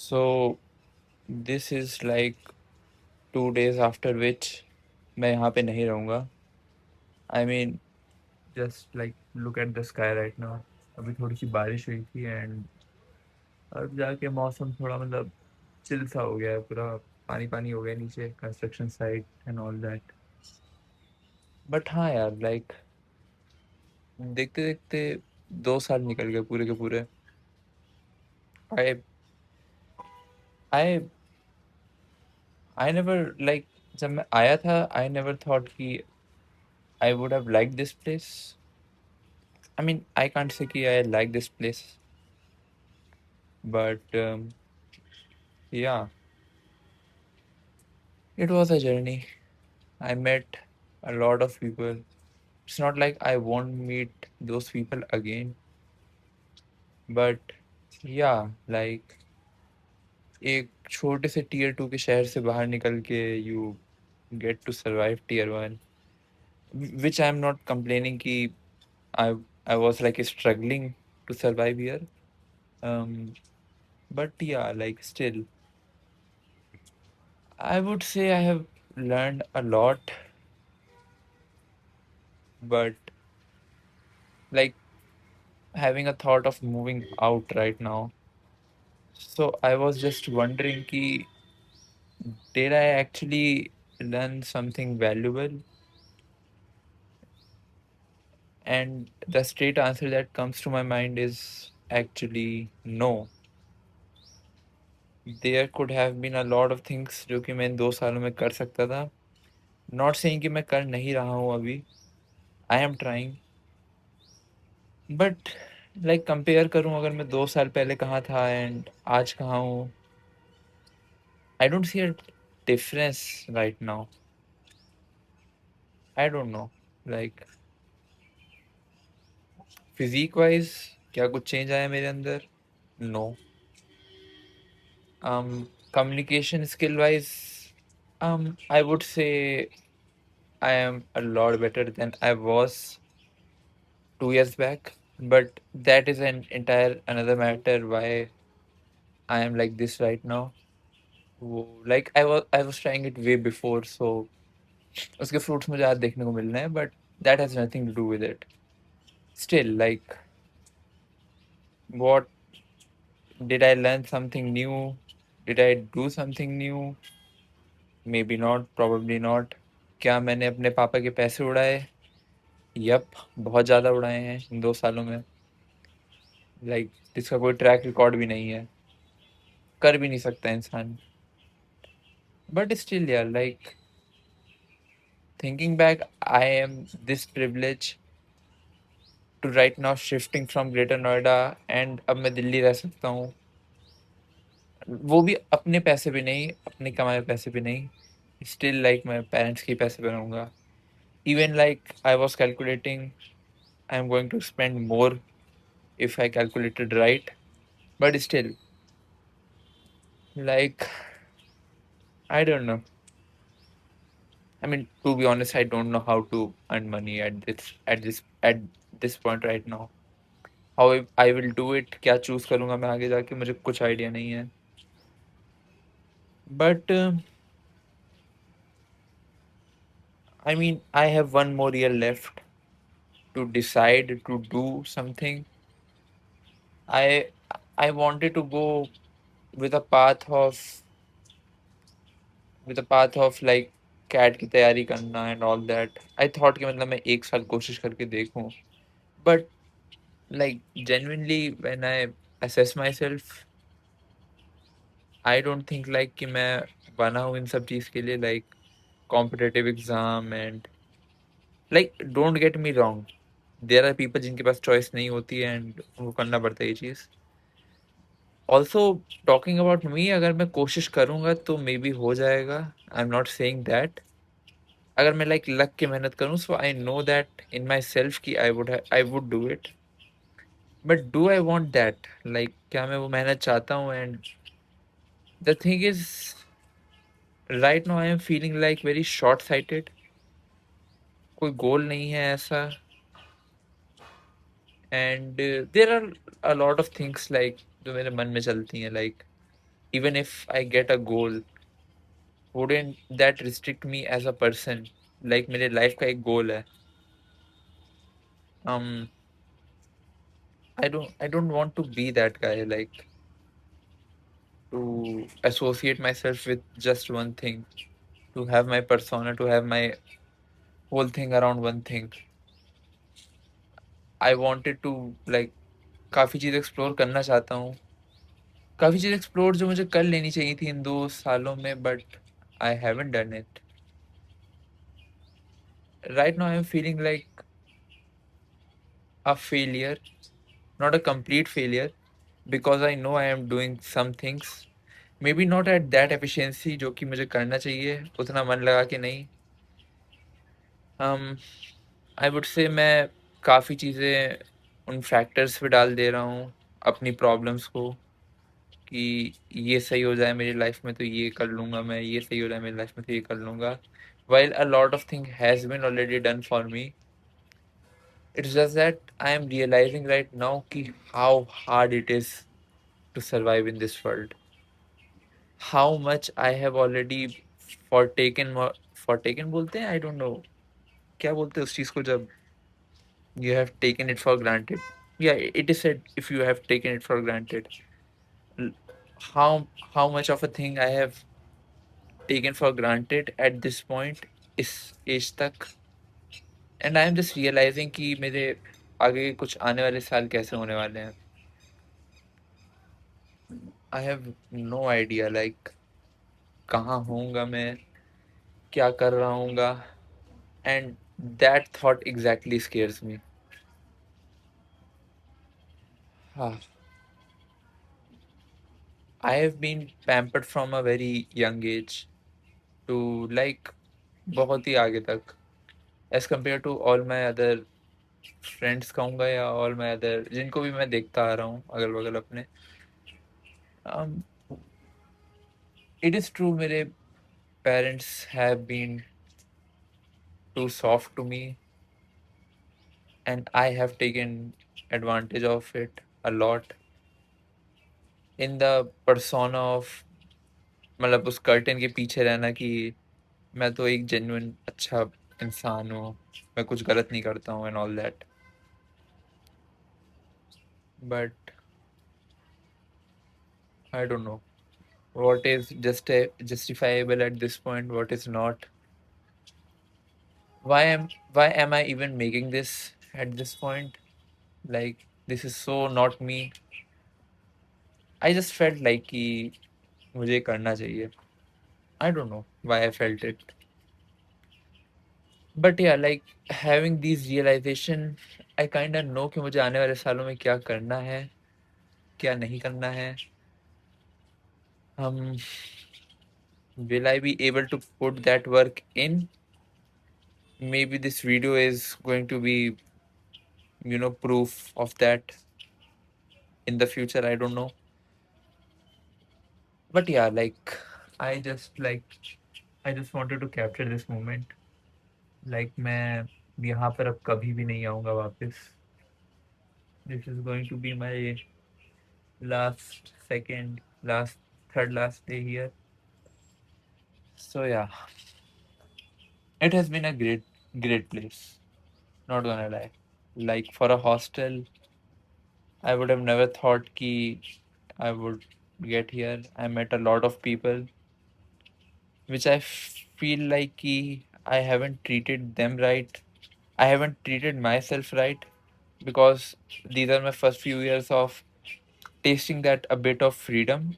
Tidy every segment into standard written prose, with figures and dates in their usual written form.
So this is like 2 days after which मैं यहाँ पे नहीं रहूँगा। I mean just like look at the sky right now. अभी थोड़ी सी बारिश हुई थी एंड अब जाके मौसम थोड़ा मतलब चिल सा हो गया है पूरा। पानी पानी हो गया नीचे construction site and all that. But हाँ यार लाइक देखते देखते 2 साल निकल गए पूरे के पूरे। आई आई आई नेवर लाइक जब मैं आया था आई नेवर थॉट कि I would have like this place. I mean I can't say कि I like this place but yeah it was a journey. I met a lot of people. It's not like I won't meet those people again, but yeah, like एक छोटे से tier 2 के शहर से बाहर निकल के you get to survive tier 1, which I am not complaining कि I I was like struggling to survive here. Um, but yeah, like still, I would say I have learned a lot, but like having a thought of moving out right now. So I was just wondering ki, did I actually learn something valuable? And the straight answer that comes to my mind is actually no. There could have been a lot of things जो कि मैं इन 2 सालों में कर सकता था। Not saying कि मैं कर नहीं रहा हूँ अभी। I am trying. But like compare करूँ अगर मैं 2 साल पहले कहाँ था and आज कहाँ हूँ, I don't see a difference right now. I don't know. Like physique wise क्या कुछ चेंज आया मेरे अंदर? No. Communication skill wise I would say I am a lot better than I was 2 years back, but that is an entire another matter why I am like this right now. Like I was trying it way before, so उसके fruits मुझे आज देखने को मिल रहे हैं, but that has nothing to do with it. Still, like, what did I learn something new? Did I do something new? May be not, probably not. क्या मैंने अपने पापा के पैसे उड़ाए? यप, बहुत ज़्यादा उड़ाए हैं इन 2 सालों में। लाइक जिसका कोई ट्रैक रिकॉर्ड भी नहीं है, कर भी नहीं सकता इंसान। बट स्टिल यार like thinking back, I am this privilege to right now shifting from greater Noida, and अब मैं दिल्ली रह सकता हूँ। वो भी अपने पैसे भी नहीं, अपने कमाए पैसे भी नहीं। स्टिल लाइक मैं पेरेंट्स के पैसे पे रहूँगा। Even like I was calculating I am going to spend more if I calculated right. But still, like, I don't know. I mean, to be honest, I don't know how to earn money at this point right now. How I will do it, क्या choose करूँगा मैं आगे जाके, मुझे कुछ idea नहीं है। But I mean, I have one more year left to decide to do something. I I wanted to go with a path of like CAT की तैयारी करना and all that. I thought कि मतलब मैं 1 साल कोशिश करके देखूं, but like genuinely when I assess myself, I don't think like कि मैं बना हूँ इन सब चीज़ के लिए, like competitive exam and like don't get me wrong, there are people जिनके पास चॉइस नहीं होती है एंड उनको करना पड़ता है ये चीज़। ऑल्सो टॉकिंग अबाउट मी, अगर मैं कोशिश करूंगा तो मे बी हो जाएगा। I am not saying that अगर मैं लाइक लग के मेहनत करूं, so I know that in myself कि I would do it. But do I want that, like क्या मैं वो मेहनत चाहता हूँ? And the thing is right now I am feeling like very short sighted. कोई गोल नहीं है ऐसा, and there are a lot of things like जो मेरे मन में चलती हैं, like Even if I get a goal, wouldn't that restrict me as a person? Like मेरे life का एक goal है. Um, I don't want to be that guy. Like to associate myself with just one thing, to have my persona, to have my whole thing around one thing. I wanted to like काफ़ी चीज़ explore करना चाहता हूँ. काफ़ी चीज़ explore जो मुझे कर लेनी चाहिए थी इन 2 सालों में, but I haven't done it. Right now I am feeling like a failure, not a complete failure, because I know I am doing some things. Maybe not at that efficiency जो कि मुझे करना चाहिए, उतना मन लगा के नहीं. आई वुड से मैं काफ़ी चीज़ें उन फैक्टर्स पे डाल दे रहा हूँ अपनी प्रॉब्लम्स को, कि ये सही हो जाए मेरी लाइफ में तो ये कर लूँगा मैं, ये सही हो जाए मेरी लाइफ में तो ये कर लूँगा. While a lot of thing has been already done for me, it's just that I am realizing right now कि how hard it is to survive in this world. How much I have already fortaken बोलते हैं, I don't know क्या बोलते हैं उस चीज़ को जब you have taken it for granted. Yeah, it is said if you have taken it for granted. L- how much of a thing I have taken for granted at this point इस age तक. And I am just realising कि मेरे आगे कुछ आने वाले साल कैसे होने वाले हैं. I have no idea like कहाँ होऊंगा मैं, क्या कर रहा हूँगा. And that thought exactly scares me. हाँ, I have been pampered from a very young age to like बहुत ही आगे तक, as compare to all my other friends कहूँगा, या ऑल माई अदर जिनको भी मैं देखता आ रहा हूँ अगल बगल अपने. इट इज़ ट्रू, मेरे parents have been too soft to me, and I have taken advantage of it a lot in the persona of मतलब उस कर्टन के पीछे रहना कि मैं तो एक जेन्युइन अच्छा इंसान हूँ, मैं कुछ गलत नहीं करता हूँ and all that. But I don't know what is just justifiable at this point, what is not. Why am I even making this at this point? Like this is so not me. I just felt like कि मुझे करना चाहिए. I don't know why I felt it. But yeah, like having these realization, I kind of know कि मुझे आने वाले सालों में क्या करना है, क्या नहीं करना है. Um, will I be able to put that work in? Maybe this video is going to be, proof of that in the future. I don't know. But yeah, like I just like I just wanted to capture this moment. Like मैं यहाँ पर अब कभी भी नहीं आऊँगा वापस. This is going to be my third last day here. So yeah, it has been a great place. Not gonna lie. Like for a hostel, I would have never thought ki I would get here. I met a lot of people, which I feel like ki I haven't treated them right. I haven't treated myself right, because these are my first few years of tasting that a bit of freedom,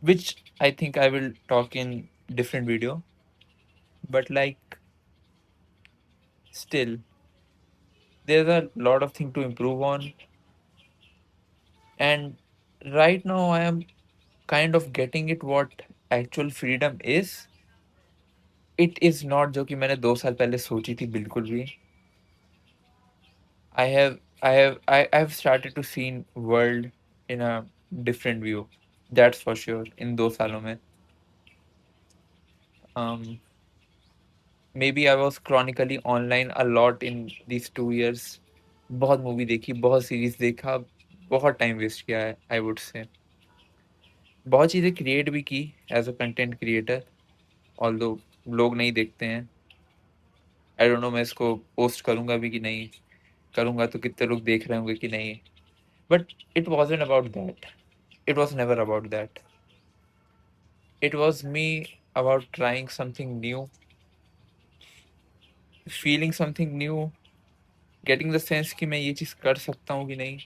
which I think I will talk in different video. But like still, there's a lot of thing to improve on, and right now I am kind of getting it what actual freedom is. It is not जो कि मैंने 2 साल पहले सोची थी बिल्कुल भी. I have started to see world in a different view. That's for sure. In 2 सालों में. um maybe I was chronically online a lot in these 2 years. बहुत मूवी देखी, बहुत सीरीज देखा, बहुत टाइम वेस्ट किया है, आई वुड से. बहुत चीज़ें क्रिएट भी की as a content creator, although लोग नहीं देखते हैं। आई डोंट नो मैं इसको पोस्ट करूँगा भी कि नहीं, करूँगा तो कितने लोग देख रहे होंगे कि नहीं। But it wasn't about that, it was never about that. It was me about trying something new, feeling something new, getting the sense कि मैं ये चीज़ कर सकता हूँ कि नहीं।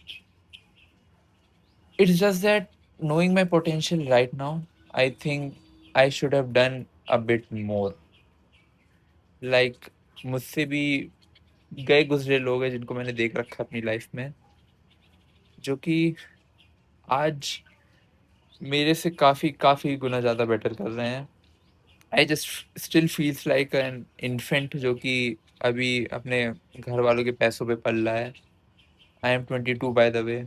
It's just that knowing my potential right now, I think I should have done a bit more. Like मुझसे भी गए गुजरे लोग हैं जिनको मैंने देख रखा है अपनी लाइफ में, जो कि आज मेरे से काफ़ी काफ़ी गुना ज़्यादा बेटर कर रहे हैं। I just still feels like an infant जो कि अभी अपने घर वालों के पैसों पे पल रहा है। I am 22 by the way,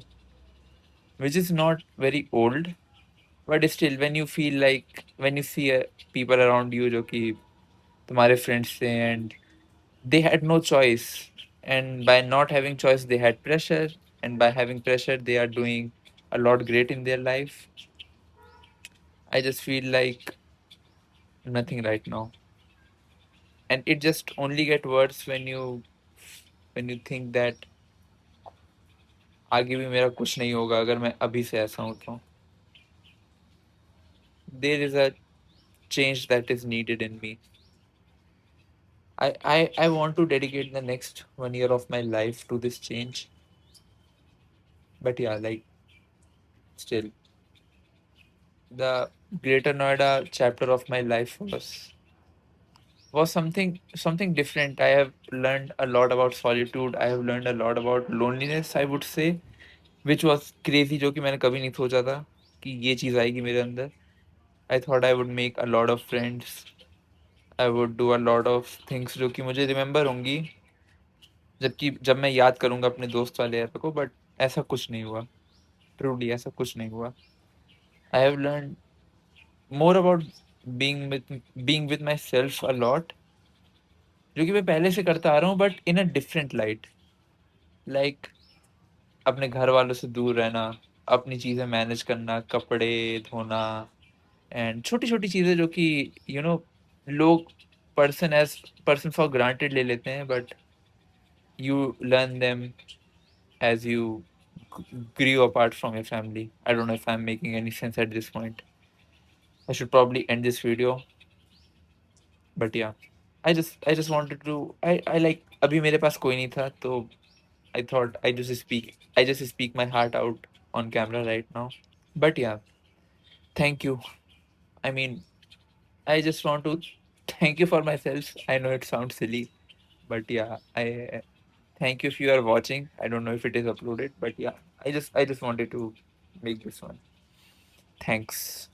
which is not very old, but still when you feel like when you see people around you जो कि तुम्हारे फ्रेंड्स थे, and they had no choice, and by not having choice they had pressure, and by having pressure they are doing a lot great in their life. I just feel like nothing right now, and it just only get worse when you think that आगे भी मेरा कुछ नहीं होगा अगर मैं अभी से ऐसा हूँ तो। There is a change that is needed in me. I want to dedicate the next 1 year of my life to this change, but yeah, like still the Greater Noida chapter of my life was something different. I have learned a lot about solitude. I have learned a lot about loneliness, I would say, which was crazy, जो कि मैंने कभी नहीं सोचा था कि ये चीज़ आएगी मेरे अंदर. I thought I would make a lot of friends. I would do a lot of things जो कि मुझे रिमेम्बर होंगी जबकि जब मैं याद करूँगा अपने दोस्त वाले ऐप को, बट ऐसा कुछ नहीं हुआ. ट्रूली ऐसा कुछ नहीं हुआ. I have learned more about being with myself a lot, जो कि मैं पहले से करता आ रहा हूँ but in a different light. Like अपने घर वालों से दूर रहना, अपनी चीज़ें मैनेज करना, कपड़े धोना, एंड छोटी छोटी चीज़ें जो कि लोग पर्सन फॉर ग्रांटेड ले लेते हैं, but you learn them as you grew apart from your family. I don't know if I'm making any sense at this point. I should probably end this video, but yeah, I just wanted to, I like अभी मेरे पास कोई नहीं था तो I thought I just speak my heart out on camera right now. But yeah, thank you. I mean, I just want to thank you for myself. I know it sounds silly, but yeah, I thank you if you are watching. I don't know if it is uploaded, but yeah, I just wanted to make this one. Thanks.